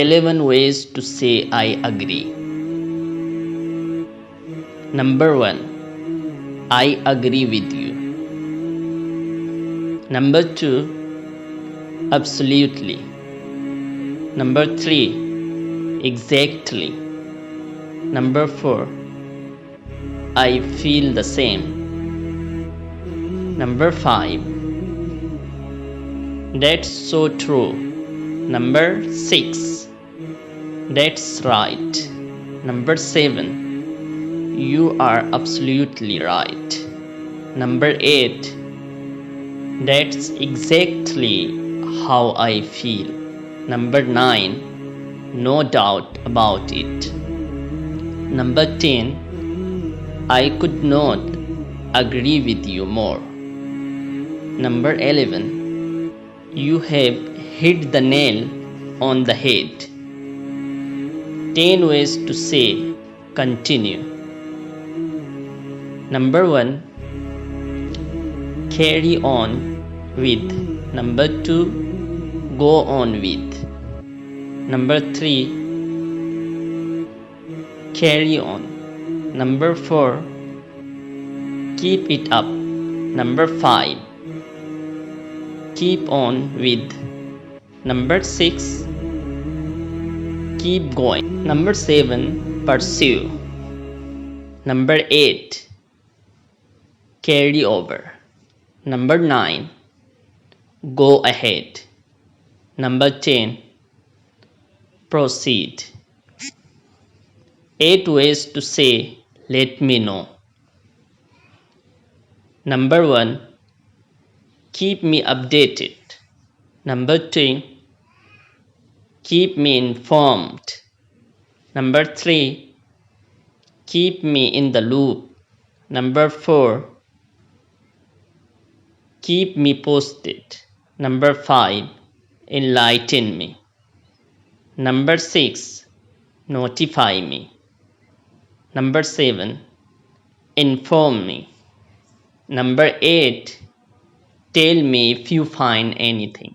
11 ways to say I agree. Number 1. I agree with you. Number 2. Absolutely. Number 3. Exactly. Number 4. I feel the same. Number 5. That's so true. Number 6. That's right. Number 7. You are absolutely right. Number 8. That's exactly how I feel. Number 9. No doubt about it. Number 10. I could not agree with you more. Number 11. You have hit the nail on the head. 10 ways to say continue. Number 1. Carry on with. Number 2. Go on with. Number 3. Carry on. Number 4. Keep it up. Number 5. Keep on with. Number 6. Keep going. Number 7. Pursue. Number 8. Carry over. Number 9. Go ahead. Number 10. Proceed. 8 ways to say let me know. Number 1. Keep me updated. Number 2. Keep me informed. Number 3. Keep me in the loop. Number 4. Keep me posted. Number 5. Enlighten me. Number 6. Notify me. Number 7. Inform me. Number 8. Tell me if you find anything.